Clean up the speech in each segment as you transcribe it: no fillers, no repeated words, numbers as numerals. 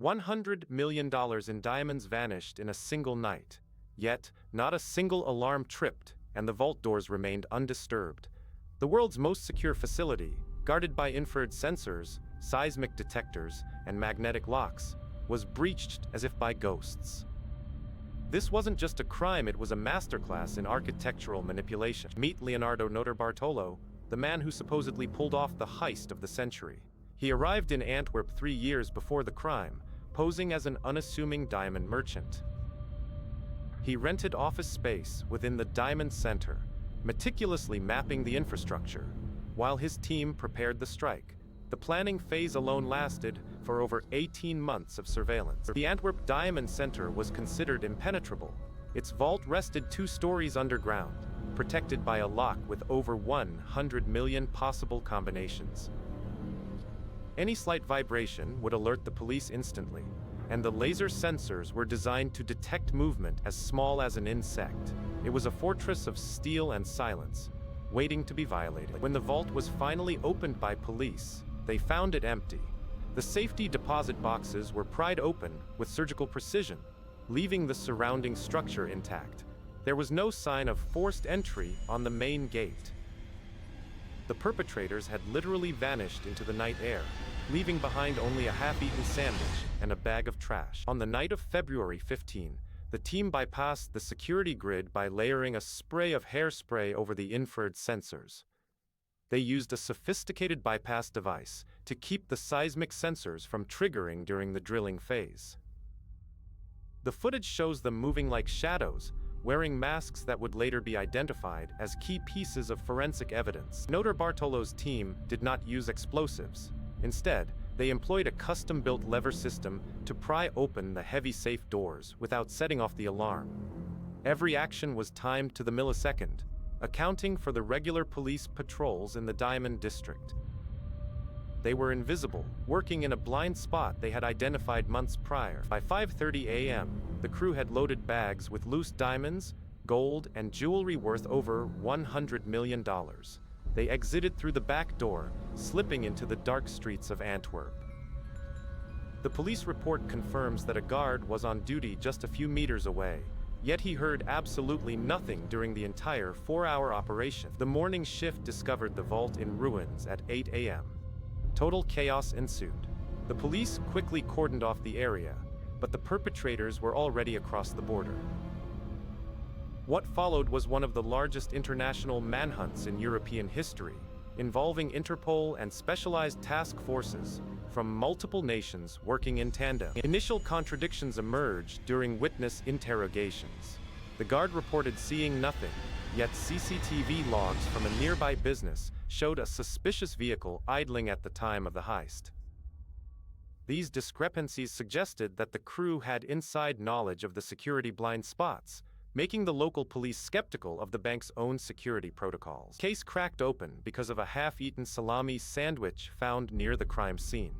$100 million in diamonds vanished in a single night. Yet, not a single alarm tripped, and the vault doors remained undisturbed. The world's most secure facility, guarded by infrared sensors, seismic detectors, and magnetic locks, was breached as if by ghosts. This wasn't just a crime, it was a masterclass in architectural manipulation. Meet Leonardo Notarbartolo, the man who supposedly pulled off the heist of the century. He arrived in Antwerp 3 years before the crime, posing as an unassuming diamond merchant. He rented office space within the Diamond Center, meticulously mapping the infrastructure, while his team prepared the strike. The planning phase alone lasted for over 18 months of surveillance. The Antwerp Diamond Center was considered impenetrable. Its vault rested 2 stories underground, protected by a lock with over 100 million possible combinations. Any slight vibration would alert the police instantly, and the laser sensors were designed to detect movement as small as an insect. It was a fortress of steel and silence, waiting to be violated. When the vault was finally opened by police, they found it empty. The safety deposit boxes were pried open with surgical precision, leaving the surrounding structure intact. There was no sign of forced entry on the main gate. The perpetrators had literally vanished into the night air, leaving behind only a half-eaten sandwich and a bag of trash. On the night of February 15, the team bypassed the security grid by layering a spray of hairspray over the infrared sensors. They used a sophisticated bypass device to keep the seismic sensors from triggering during the drilling phase. The footage shows them moving like shadows, wearing masks that would later be identified as key pieces of forensic evidence. Notarbartolo's team did not use explosives. Instead, they employed a custom-built lever system to pry open the heavy safe doors without setting off the alarm. Every action was timed to the millisecond, accounting for the regular police patrols in the Diamond District. They were invisible, working in a blind spot they had identified months prior. By 5:30 a.m., the crew had loaded bags with loose diamonds, gold, and jewelry worth over $100 million. They exited through the back door, slipping into the dark streets of Antwerp. The police report confirms that a guard was on duty just a few meters away, yet he heard absolutely nothing during the entire 4-hour operation. The morning shift discovered the vault in ruins at 8 a.m. Total chaos ensued. The police quickly cordoned off the area, but the perpetrators were already across the border. What followed was one of the largest international manhunts in European history, involving Interpol and specialized task forces from multiple nations working in tandem. Initial contradictions emerged during witness interrogations. The guard reported seeing nothing, yet CCTV logs from a nearby business showed a suspicious vehicle idling at the time of the heist. These discrepancies suggested that the crew had inside knowledge of the security blind spots, making the local police skeptical of the bank's own security protocols. The case cracked open because of a half-eaten salami sandwich found near the crime scene.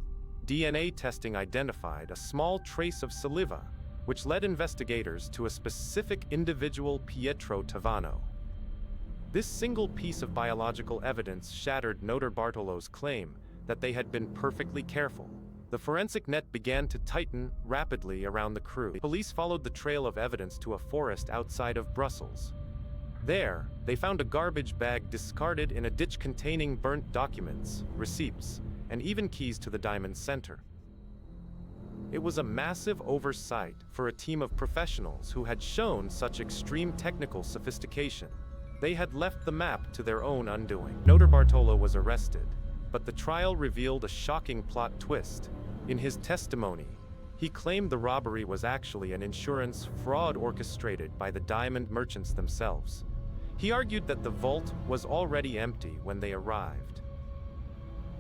DNA testing identified a small trace of saliva, which led investigators to a specific individual, Pietro Tavano. This single piece of biological evidence shattered Notarbartolo's claim that they had been perfectly careful. The forensic net began to tighten rapidly around the crew. Police followed the trail of evidence to a forest outside of Brussels. There, they found a garbage bag discarded in a ditch containing burnt documents, receipts, and even keys to the Diamond Center. It was a massive oversight for a team of professionals who had shown such extreme technical sophistication. They had left the map to their own undoing. Notarbartolo was arrested, but the trial revealed a shocking plot twist. In his testimony, he claimed the robbery was actually an insurance fraud orchestrated by the diamond merchants themselves. He argued that the vault was already empty when they arrived.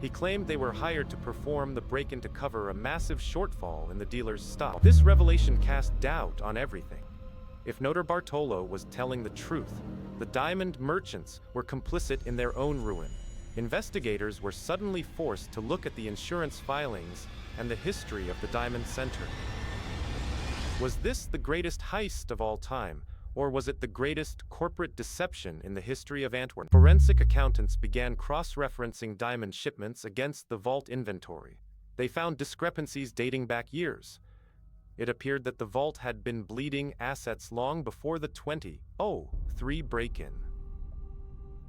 He claimed they were hired to perform the break-in to cover a massive shortfall in the dealer's stock. This revelation cast doubt on everything. If Notarbartolo was telling the truth, the diamond merchants were complicit in their own ruin. Investigators were suddenly forced to look at the insurance filings and the history of the Diamond Center. Was this the greatest heist of all time, or was it the greatest corporate deception in the history of Antwerp? Forensic accountants began cross-referencing diamond shipments against the vault inventory. They found discrepancies dating back years. It appeared that the vault had been bleeding assets long before the 2003 break-in.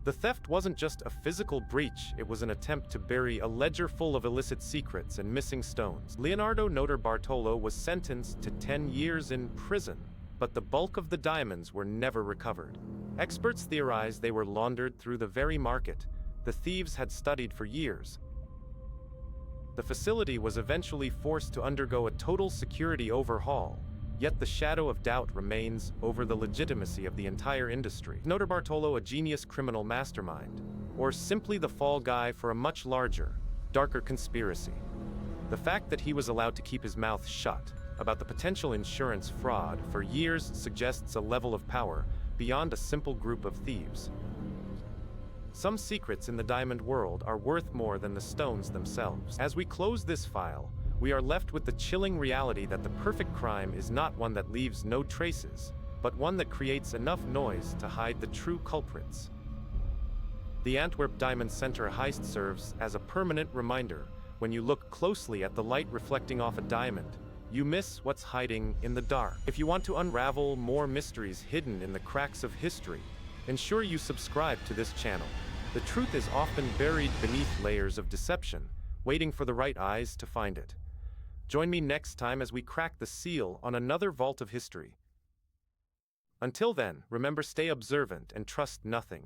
The theft wasn't just a physical breach, it was an attempt to bury a ledger full of illicit secrets and missing stones. Leonardo Notarbartolo was sentenced to 10 years in prison, but the bulk of the diamonds were never recovered. Experts theorized they were laundered through the very market the thieves had studied for years. The facility was eventually forced to undergo a total security overhaul, yet the shadow of doubt remains over the legitimacy of the entire industry. Notarbartolo a genius criminal mastermind, or simply the fall guy for a much larger, darker conspiracy? The fact that he was allowed to keep his mouth shut about the potential insurance fraud for years suggests a level of power beyond a simple group of thieves. Some secrets in the diamond world are worth more than the stones themselves. As we close this file, we are left with the chilling reality that the perfect crime is not one that leaves no traces, but one that creates enough noise to hide the true culprits. The Antwerp Diamond Center heist serves as a permanent reminder. When you look closely at the light reflecting off a diamond, you miss what's hiding in the dark. If you want to unravel more mysteries hidden in the cracks of history, ensure you subscribe to this channel. The truth is often buried beneath layers of deception, waiting for the right eyes to find it. Join me next time as we crack the seal on another vault of history. Until then, remember, stay observant and trust nothing.